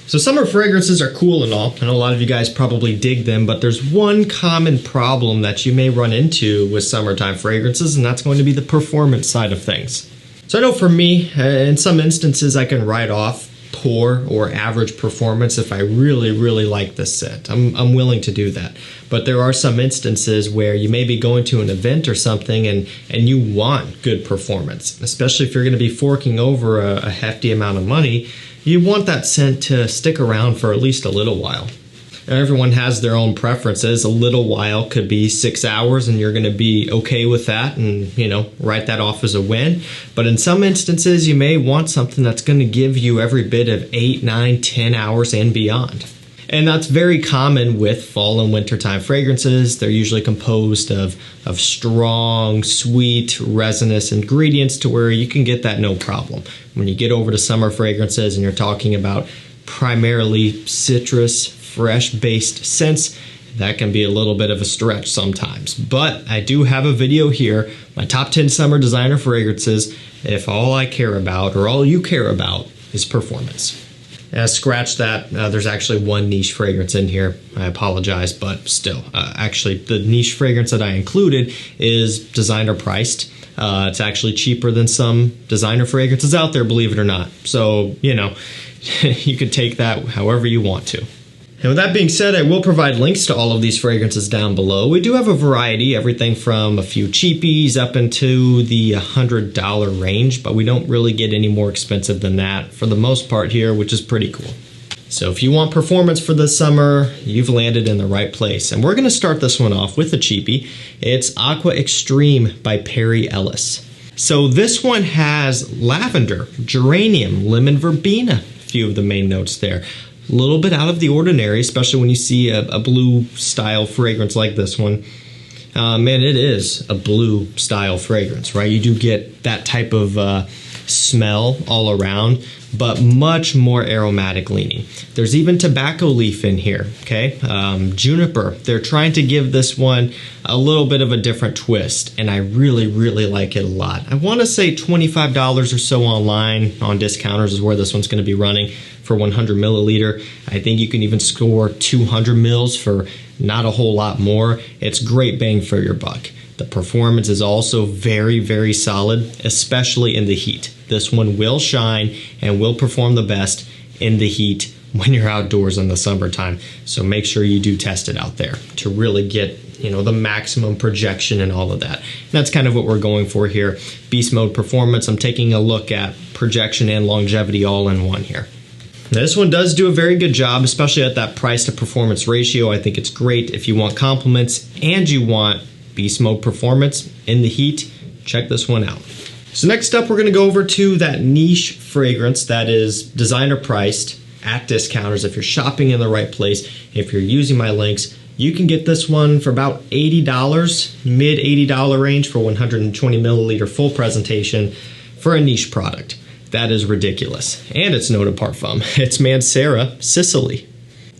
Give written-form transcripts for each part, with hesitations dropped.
So summer fragrances are cool and all. I know a lot of you guys probably dig them, but there's one common problem that you may run into with summertime fragrances, and that's going to be the performance side of things. So I know for me, in some instances I can write off poor or average performance if I really, really like this scent. I'm willing to do that. But there are some instances where you may be going to an event or something and you want good performance, especially if you're going to be forking over a hefty amount of money. You want that scent to stick around for at least a little while. Now, everyone has their own preferences. A little while could be 6 hours and you're going to be okay with that and, you know, write that off as a win. But in some instances, you may want something that's going to give you every bit of 8, 9, 10 hours and beyond. And that's very common with fall and wintertime fragrances. They're usually composed of strong, sweet, resinous ingredients to where you can get that no problem. When you get over to summer fragrances and you're talking about primarily citrus, fresh-based scents, that can be a little bit of a stretch sometimes. But I do have a video here, my top 10 summer designer fragrances, if all I care about, or all you care about, is performance. Scratch that. There's actually one niche fragrance in here. I apologize, but still. Actually, the niche fragrance that I included is designer priced. It's actually cheaper than some designer fragrances out there, believe it or not. So, you know, you could take that however you want to. And with that being said, I will provide links to all of these fragrances down below. We do have a variety, everything from a few cheapies up into the $100 range, but we don't really get any more expensive than that for the most part here, which is pretty cool. So if you want performance for this summer, you've landed in the right place. And we're going to start this one off with a cheapie. It's Aqua Extreme by Perry Ellis. So this one has lavender, geranium, lemon verbena, a few of the main notes there. A little bit out of the ordinary, especially when you see a blue style fragrance like this one. Man, it is a blue style fragrance, right? You do get that type of smell all around, but much more aromatic leaning. There's even tobacco leaf in here, okay? Juniper. They're trying to give this one a little bit of a different twist, and I really, really like it a lot. I want to say $25 or so online on discounters is where this one's going to be running for 100 milliliter. I think you can even score 200 mils for not a whole lot more. It's great bang for your buck. The performance is also very, very solid, especially in the heat. This one will shine and will perform the best in the heat when you're outdoors in the summertime. So make sure you do test it out there to really get, you know, the maximum projection and all of that. And that's kind of what we're going for here. Beast mode performance. I'm taking a look at projection and longevity all in one here. Now, this one does do a very good job, especially at that price to performance ratio. I think it's great if you want compliments and you want beast mode performance in the heat. Check this one out. So next up, we're going to go over to that niche fragrance that is designer priced at discounters. If you're shopping in the right place, if you're using my links, you can get this one for about $80, mid $80 range for 120 milliliter full presentation for a niche product. That is ridiculous. And it's note of parfum. It's MANCERA, Sicily.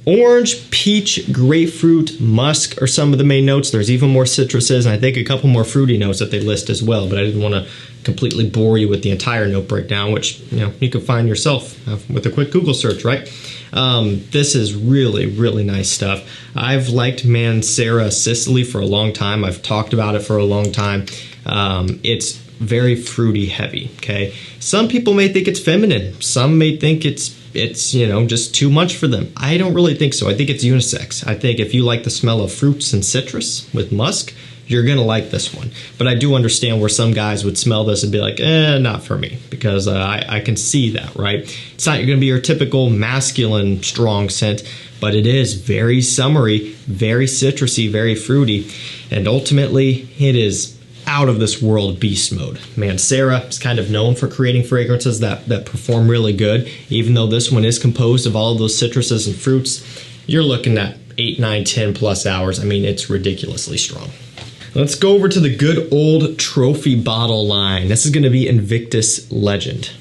Orange, peach, grapefruit, musk are some of the main notes. There's even more citruses, and I think a couple more fruity notes that they list as well, but I didn't want to completely bore you with the entire note breakdown, which, you know, you can find yourself with a quick Google search, right? This is really, really nice stuff. I've liked MANCERA Sicily for a long time. I've talked about it for a long time. It's very fruity heavy, okay? Some people may think it's feminine. Some may think it's you know, just too much for them. I don't really think so. I think it's unisex. I think if you like the smell of fruits and citrus with musk, you're gonna like this one. But I do understand where some guys would smell this and be like, not for me, because I can see that, right? It's not gonna be your typical masculine strong scent, but it is very summery, very citrusy, very fruity, and ultimately it is out of this world beast mode. MANCERA is kind of known for creating fragrances that perform really good. Even though this one is composed of all of those citruses and fruits, you're looking at 8, 9, 10 plus hours. I mean, it's ridiculously strong. Let's go over to the good old trophy bottle line. This is going to be INVICTUS Legend.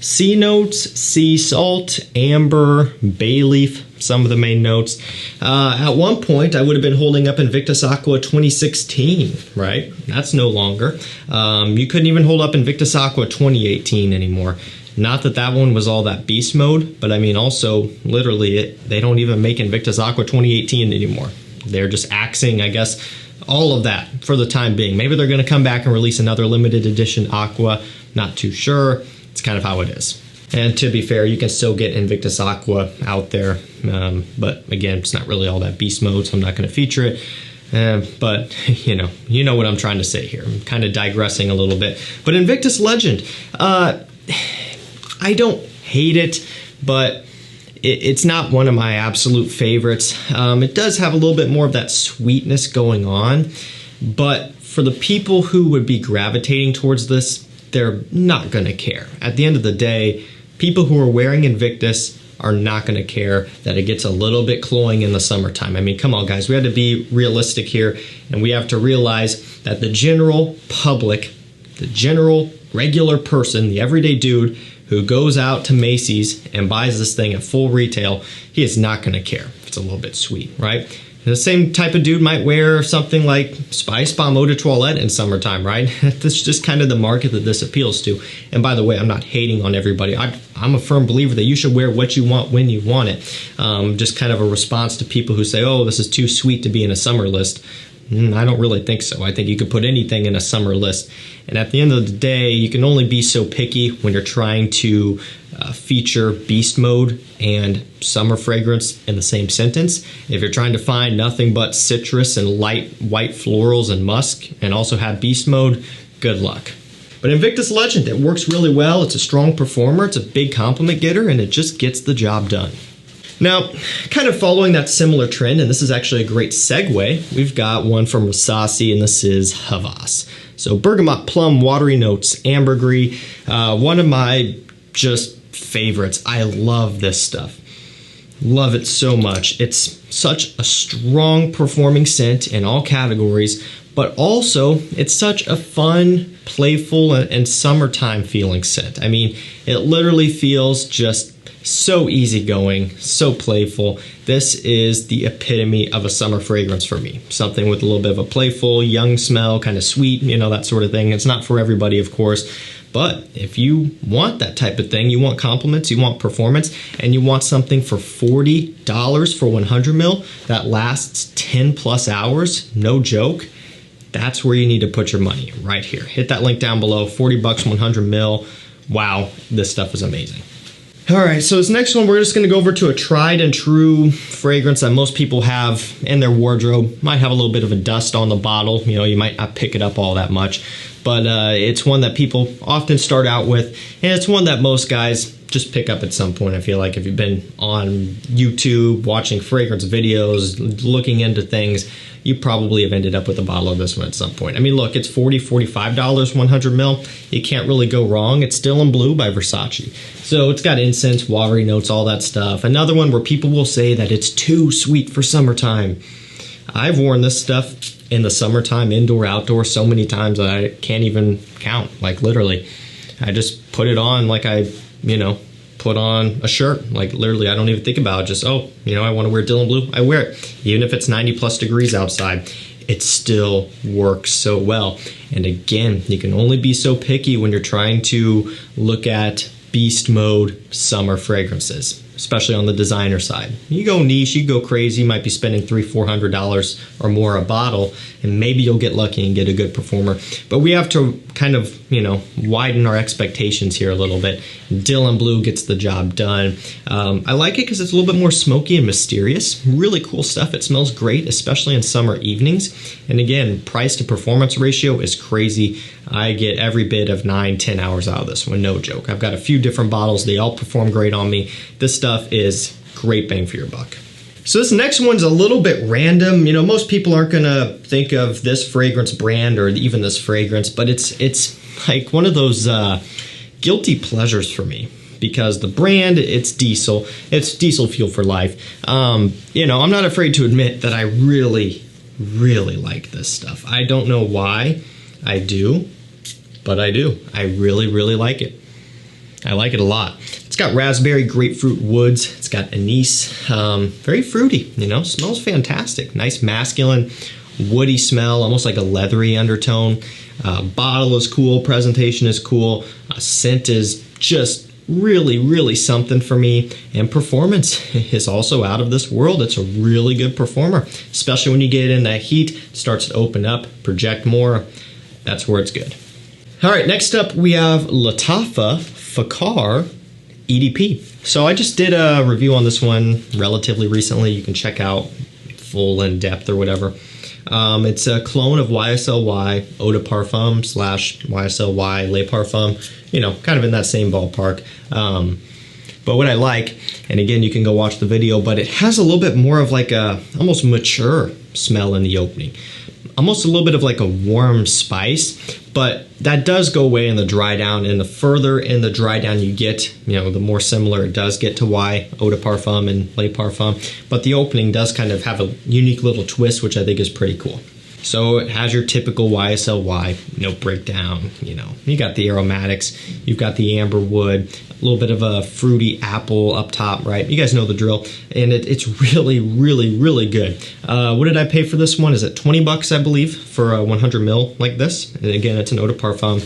Sea notes, sea salt, amber, bay leaf, some of the main notes. At one point, I would have been holding up INVICTUS AQUA 2016, right? That's no longer. You couldn't even hold up INVICTUS AQUA 2018 anymore. Not that that one was all that beast mode, but I mean also literally they don't even make Invictus Aqua 2018 anymore. They're just axing, I guess, all of that for the time being. Maybe they're going to come back and release another limited edition Aqua. Not too sure. It's kind of how it is. And to be fair, you can still get Invictus Aqua out there. But again, it's not really all that beast mode, so I'm not going to feature it. But you know what I'm trying to say here. I'm kind of digressing a little bit. But Invictus Legend, I don't hate it, but it's not one of my absolute favorites. It does have a little bit more of that sweetness going on, but for the people who would be gravitating towards this, they're not going to care. At the end of the day, people who are wearing Invictus are not going to care that it gets a little bit cloying in the summertime. I mean, come on, guys. We have to be realistic here, and we have to realize that the general public, the general regular person, the everyday dude who goes out to Macy's and buys this thing at full retail, he is not going to care if it's a little bit sweet, right? The same type of dude might wear something like Spice Bomb Eau de Toilette in summertime, right? That's just kind of the market that this appeals to. And by the way, I'm not hating on everybody. I'm a firm believer that you should wear what you want when you want it. Just kind of a response to people who say, oh, this is too sweet to be in a summer list. I don't really think so. I think you could put anything in a summer list. And at the end of the day, you can only be so picky when you're trying to feature beast mode and summer fragrance in the same sentence. If you're trying to find nothing but citrus and light white florals and musk and also have beast mode, good luck. But Invictus Legend, it works really well. It's a strong performer. It's a big compliment getter, and it just gets the job done. Now, kind of following that similar trend, and this is actually a great segue, we've got one from RASASI, and this is HAWAS. So bergamot, plum, watery notes, ambergris, one of my just favorites. I love this stuff. Love it so much. It's such a strong performing scent in all categories, but also it's such a fun, playful, and summertime feeling scent. I mean, it literally feels just so easygoing, so playful. This is the epitome of a summer fragrance for me. Something with a little bit of a playful, young smell, kind of sweet, you know, that sort of thing. It's not for everybody, of course, but if you want that type of thing, you want compliments, you want performance, and you want something for $40 for 100 mil that lasts 10 plus hours, no joke, that's where you need to put your money, right here. Hit that link down below, 40 bucks, 100 mil. Wow, this stuff is amazing. All right, so this next one, we're just gonna go over to a tried and true fragrance that most people have in their wardrobe. Might have a little bit of a dust on the bottle. You know, you might not pick it up all that much, but it's one that people often start out with, and it's one that most guys just pick up at some point. I feel like if you've been on YouTube, watching fragrance videos, looking into things, you probably have ended up with a bottle of this one at some point. I mean, look, it's $40, $45, 100 mil. You can't really go wrong. It's Still in Blue by VERSACE. So it's got incense, watery notes, all that stuff. Another one where people will say that it's too sweet for summertime. I've worn this stuff in the summertime, indoor, outdoor, so many times that I can't even count, like literally. I just put it on like I, you know, put on a shirt. Like literally, I don't even think about it. Just, oh, you know, I want to wear Dylan Blue, I wear it. Even if it's 90 plus degrees outside, it still works so well. And again, you can only be so picky when you're trying to look at beast mode summer fragrances, especially on the designer side. You go niche, you go crazy, you might be spending $300-400 or more a bottle, and maybe you'll get lucky and get a good performer. But we have to kind of, you know, widen our expectations here a little bit. Dylan Blue gets the job done. I like it because it's a little bit more smoky and mysterious. Really cool stuff. It smells great, especially in summer evenings. And again, price to performance ratio is crazy. I get every bit of 9-10 hours out of this one, no joke. I've got a few different bottles. They all perform great on me. This stuff is great bang for your buck. So this next one's a little bit random. You know, most people aren't gonna think of this fragrance brand or even this fragrance, but it's like one of those guilty pleasures for me, because the brand, it's diesel fuel for life. You know, I'm not afraid to admit that I really like this stuff. I don't know why I do, but I do. I really like it. I like it a lot. It's got raspberry, grapefruit woods. It's got anise. Very fruity, you know, smells fantastic. Nice masculine, woody smell, almost like a leathery undertone. Bottle is cool, presentation is cool. Scent is just really something for me. And performance is also out of this world. It's a really good performer, especially when you get in that heat. It starts to open up, project more. That's where it's good. All right, next up we have LATTAFA FAKHAR EDP. So I just did a review on this one relatively recently. You can check out full in depth or whatever. It's a clone of YSL Eau de Parfum / YSL Les Parfums, you know, kind of in that same ballpark. But what I like, and again, you can go watch the video, but it has a little bit more of like a almost mature smell in the opening. Almost a little bit of like a warm spice, but that does go away in the dry down, and the further in the dry down you get, you know, the more similar it does get to Y Eau de Parfum and Les Parfums, but the opening does kind of have a unique little twist, which I think is pretty cool. So it has your typical YSL note breakdown, you know. You got the aromatics, you've got the amber wood, a little bit of a fruity apple up top, right? You guys know the drill. And it's really good. What did I pay for this one? Is it 20 bucks, I believe, for a 100 mil like this? And again, it's an Eau de Parfum.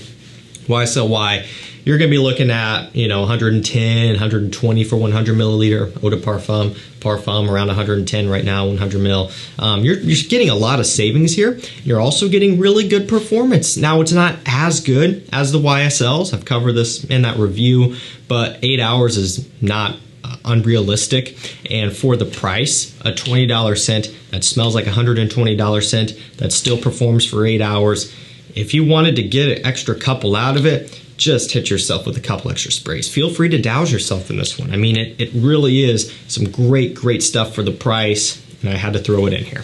YSL you're gonna be looking at, you know, 110, 120 for 100 milliliter Eau de Parfum. Parfum around 110 right now, 100 mil. You're getting a lot of savings here. You're also getting really good performance. Now, it's not as good as the YSLs. I've covered this in that review, but 8 hours is not unrealistic. And for the price, a $20 scent that smells like a $120 scent that still performs for 8 hours. If you wanted to get an extra couple out of it, just hit yourself with a couple extra sprays. Feel free to douse yourself in this one. I mean, it really is some great stuff for the price, and I had to throw it in here.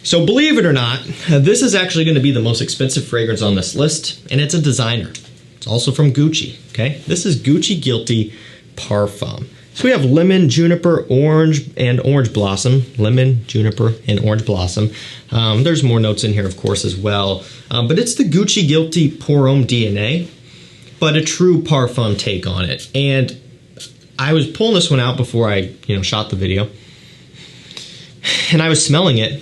So believe it or not, this is actually going to be the most expensive fragrance on this list, and it's a designer. It's also from Gucci, okay? This is Gucci Guilty Parfum. So we have lemon, juniper, orange, and orange blossom. Lemon, juniper, and orange blossom. There's more notes in here, of course, as well. But it's the Gucci Guilty Pour Homme DNA, but a true parfum take on it. And I was pulling this one out before I, shot the video, and I was smelling it,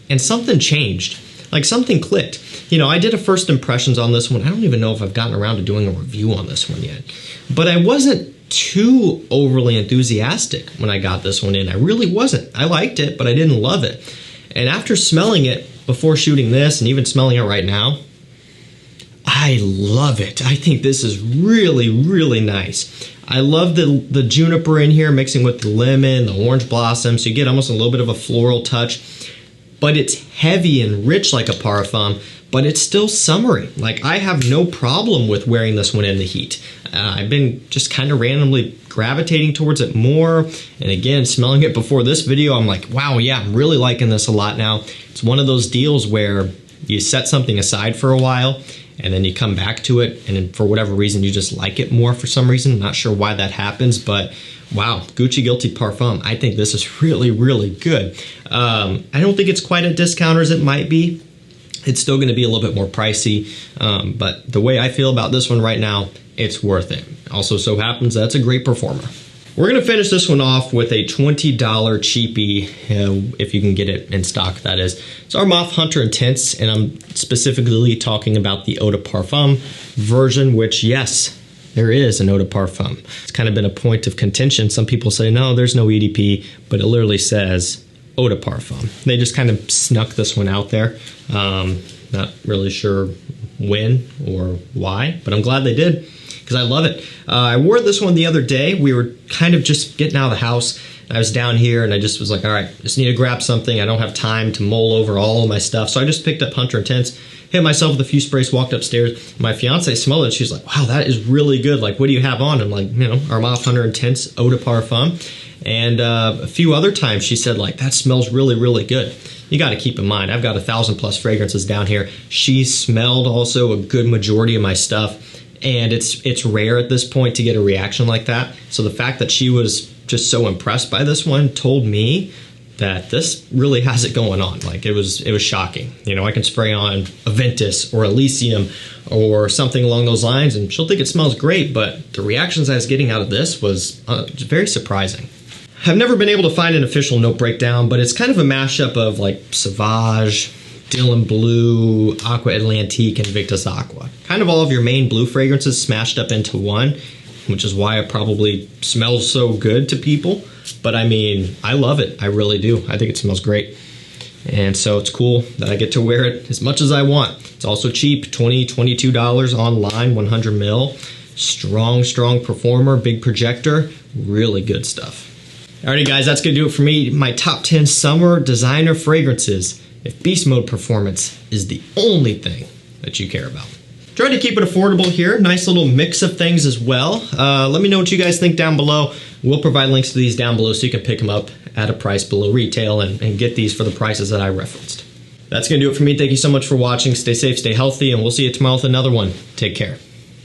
and something changed. Like something clicked. I did a first impressions on this one. I don't even know if I've gotten around to doing a review on this one yet, but I wasn't too overly enthusiastic when I got this one in. I really wasn't. I liked it, but I didn't love it. And after smelling it before shooting this, and even smelling it right now, I love it. I think this is really nice. I love the juniper in here mixing with the lemon, the orange blossom, so you get almost a little bit of a floral touch, but it's heavy and rich like a parfum, but it's still summery. Like, I have no problem with wearing this one in the heat. I've been just kind of randomly gravitating towards it more, and again, smelling it before this video, I'm like, wow, yeah, I'm really liking this a lot now. It's one of those deals where you set something aside for a while, and then you come back to it, and then for whatever reason, you just like it more for some reason. I'm not sure why that happens, but wow, Gucci Guilty Parfum. I think this is really good. I don't think it's quite at discount as it might be. It's still gonna be a little bit more pricey, but the way I feel about this one right now, it's worth it. Also so happens that's a great performer. We're gonna finish this one off with a $20 cheapie, if you can get it in stock, that is. It's ARMAF Hunter Intense, and I'm specifically talking about the Eau de Parfum version, which, yes, there is an Eau de Parfum. It's kind of been a point of contention. Some people say, no, there's no EDP, but it literally says Eau de Parfum. They just kind of snuck this one out there. Not really sure when or why, but I'm glad they did, because I love it. I wore this one the other day. We were kind of just getting out of the house. I was down here and I just was like, all right, just need to grab something. I don't have time to mull over all of my stuff. So I just picked up Hunter Intense, hit myself with a few sprays, walked upstairs. My fiance smelled it. She's like, wow, that is really good. Like, what do you have on? I'm like, ARMAF Hunter Intense Eau de Parfum. And a few other times she said, like, that smells really good. You got to keep in mind, I've got 1,000+ fragrances down here. She smelled also a good majority of my stuff, and it's rare at this point to get a reaction like that. So the fact that she was just so impressed by this one told me that this really has it going on. Like, it was shocking. I can spray on INVICTUS or Elysium or something along those lines, and she'll think it smells great, but the reactions I was getting out of this was very surprising. I've never been able to find an official note breakdown, but it's kind of a mashup of like Sauvage, Dylan Blue, Aqua Atlantique, and Invictus Aqua. Kind of all of your main blue fragrances smashed up into one. which is why it probably smells so good to people. But I mean, I love it. I really do. I think it smells great. And so it's cool that I get to wear it as much as I want. It's also cheap, $20, $22 online, 100 mil. Strong performer, big projector, really good stuff. Alrighty guys, that's gonna do it for me. My top 10 summer designer fragrances. If beast mode performance is the only thing that you care about. Trying to keep it affordable here. Nice little mix of things as well. Let me know what you guys think down below. We'll provide links to these down below so you can pick them up at a price below retail and get these for the prices that I referenced. That's gonna do it for me. Thank you so much for watching. Stay safe, stay healthy, and we'll see you tomorrow with another one. Take care.